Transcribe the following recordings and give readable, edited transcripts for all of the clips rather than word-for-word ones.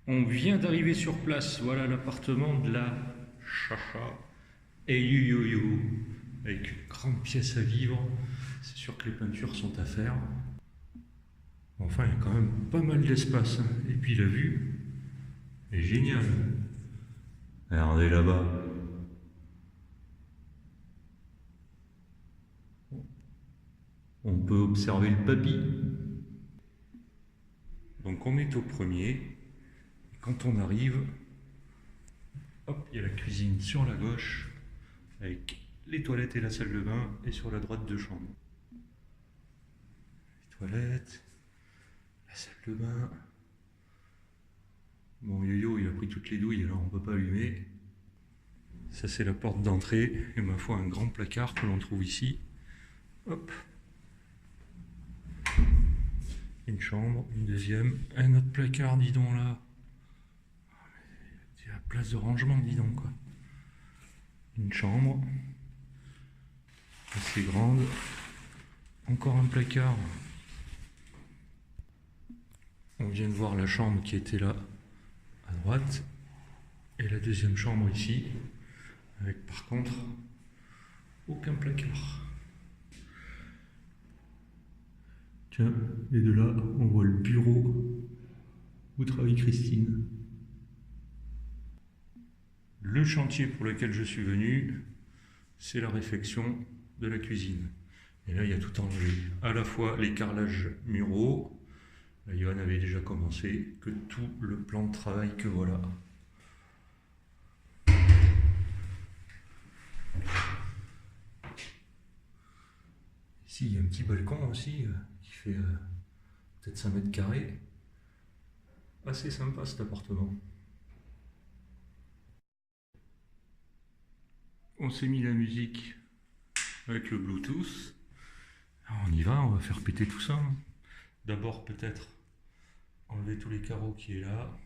On vient d'arriver sur place, voilà l'appartement de la Chacha et Yo-Yo-Yo, avec une grande pièce à vivre. C'est sûr que les peintures sont à faire. Enfin, il y a quand même pas mal d'espace, hein. Et puis la vue est géniale. Regardez là-bas. On peut observer le papy. Donc on est au premier. Et quand on arrive, hop, il y a la cuisine sur la gauche, avec les toilettes et la salle de bain, et sur la droite deux chambres. Les toilettes, la salle de bain. Bon, Yo-Yo, il a pris toutes les douilles, alors on ne peut pas allumer. Ça, c'est la porte d'entrée, et ma foi, un grand placard que l'on trouve ici. Hop. Une chambre, une deuxième, un autre placard, dis donc là. C'est la place de rangement, dis donc, quoi. Une chambre, assez grande. Encore un placard. On vient de voir la chambre qui était là, à droite. Et la deuxième chambre ici, avec par contre, aucun placard. Tiens, et de là, on voit le bureau où travaille Christine. Le chantier pour lequel je suis venu, c'est la réfection de la cuisine. Et là, il y a tout enlevé. À la fois les carrelages muraux, là, Johan avait déjà commencé, que tout le plan de travail que voilà. Ici, il y a un petit balcon aussi, qui fait peut-être 5 mètres carrés. Assez sympa cet appartement. On s'est mis la musique avec le Bluetooth. Alors on y va, on va faire péter tout ça. D'abord peut-être enlever tous les carreaux qui est là.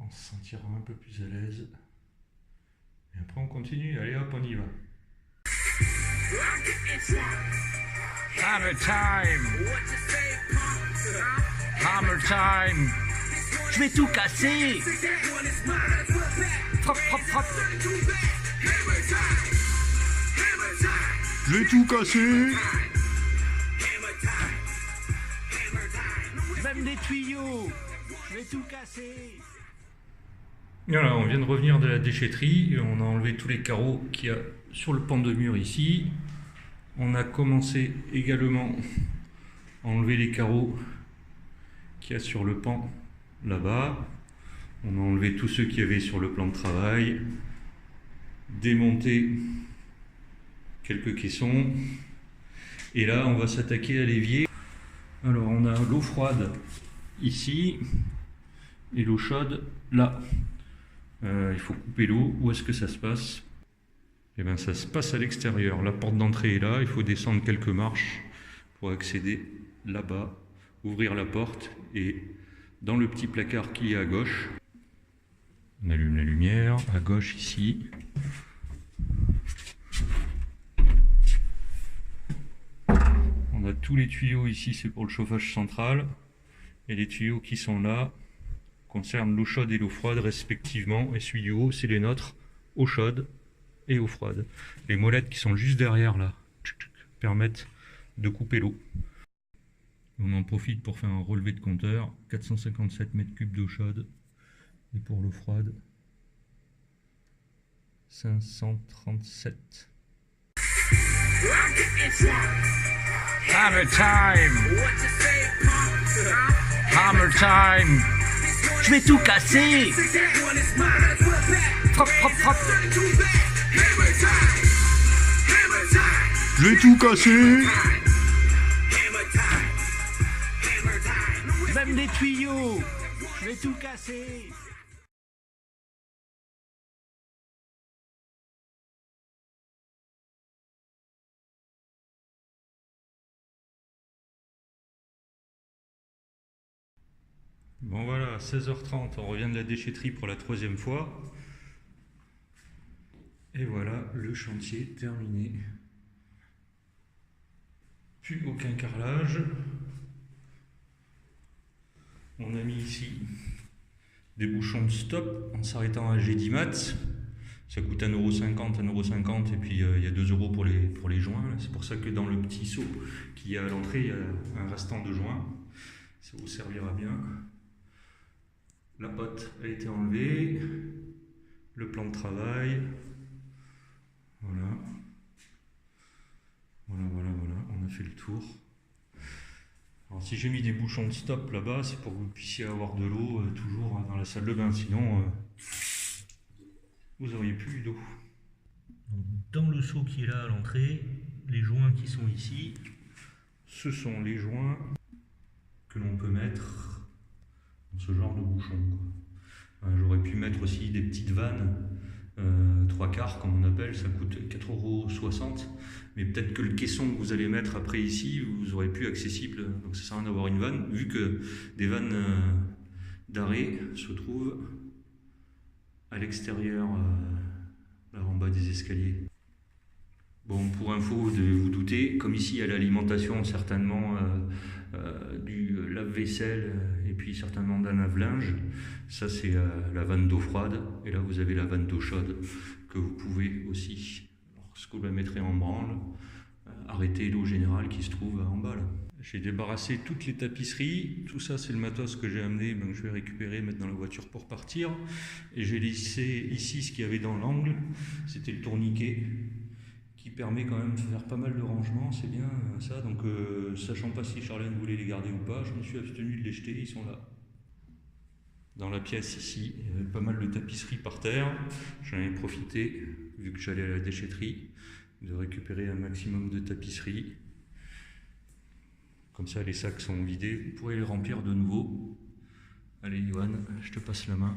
On se sentira un peu plus à l'aise. Et après on continue, allez hop, on y va. Hammer time! Hammer time! Je vais tout casser! Hop, hop, hop! Je vais tout casser! Même des tuyaux! Je vais tout casser! Voilà, on vient de revenir de la déchetterie et on a enlevé tous les carreaux qu'il y a sur le pan de mur ici. On a commencé également à enlever les carreaux qu'il y a sur le pan là-bas. On a enlevé tous ceux qu'il y avait sur le plan de travail, démonté quelques caissons. Et là, on va s'attaquer à l'évier. Alors, on a l'eau froide ici et l'eau chaude là. Il faut couper l'eau. Où est-ce que ça se passe? Eh bien, ça se passe à l'extérieur. La porte d'entrée est là. Il faut descendre quelques marches pour accéder là-bas, ouvrir la porte et dans le petit placard qui est à gauche, on allume la lumière. À gauche ici. On a tous les tuyaux ici, c'est pour le chauffage central. Et les tuyaux qui sont là concernent l'eau chaude et l'eau froide respectivement. Et celui du haut, c'est les nôtres, eau chaude et eau froide. Les molettes qui sont juste derrière là permettent de couper l'eau. On en profite pour faire un relevé de compteur. 457 mètres cubes d'eau chaude. Et pour l'eau froide, 537. Hammer time! Hammer time! Je vais tout casser! Hop, hop, hop! Je vais tout casser! Même des tuyaux! Je vais tout casser! Bon voilà, 16h30, on revient de la déchetterie pour la troisième fois. Et voilà, le chantier terminé. Plus aucun carrelage. On a mis ici des bouchons de stop en s'arrêtant à G10 ça coûte 1,50 €, 1,50 € et puis il y a 2 € pour les joints. C'est pour ça que dans le petit seau qu'il y a à l'entrée, il y a un restant de joints. Ça vous servira bien. La pote a été enlevée. Le plan de travail. Voilà. Voilà. On a fait le tour. Alors si j'ai mis des bouchons de stop là-bas, c'est pour que vous puissiez avoir de l'eau toujours dans la salle de bain. Sinon, vous n'auriez plus d'eau. Dans le seau qui est là à l'entrée, les joints qui sont ici, ce sont les joints que l'on peut mettre dans ce genre de bouchon. J'aurais pu mettre aussi des petites vannes 3/4 comme on appelle, ça coûte 4,60 €, mais peut-être que le caisson que vous allez mettre après ici, vous aurez plus accessible, donc ça sert à rien d'avoir une vanne, vu que des vannes d'arrêt se trouvent à l'extérieur, là en bas des escaliers. Bon, pour info, de vous douter, comme ici il y a l'alimentation certainement du lave-vaisselle et puis certainement d'un lave-linge, ça c'est la vanne d'eau froide, et là vous avez la vanne d'eau chaude que vous pouvez aussi, lorsque vous la mettrez en branle, arrêter l'eau générale qui se trouve en bas là. J'ai débarrassé toutes les tapisseries, tout ça c'est le matos que j'ai amené, donc je vais récupérer, mettre dans la voiture pour partir, et j'ai laissé ici ce qu'il y avait dans l'angle, c'était le tourniquet, qui permet quand même de faire pas mal de rangements, c'est bien ça, donc sachant pas si Charlène voulait les garder ou pas, je me suis abstenu de les jeter, ils sont là. Dans la pièce ici, il y avait pas mal de tapisseries par terre, j'en ai profité, vu que j'allais à la déchetterie, de récupérer un maximum de tapisseries. Comme ça les sacs sont vidés, vous pourrez les remplir de nouveau. Allez Yoann, je te passe la main.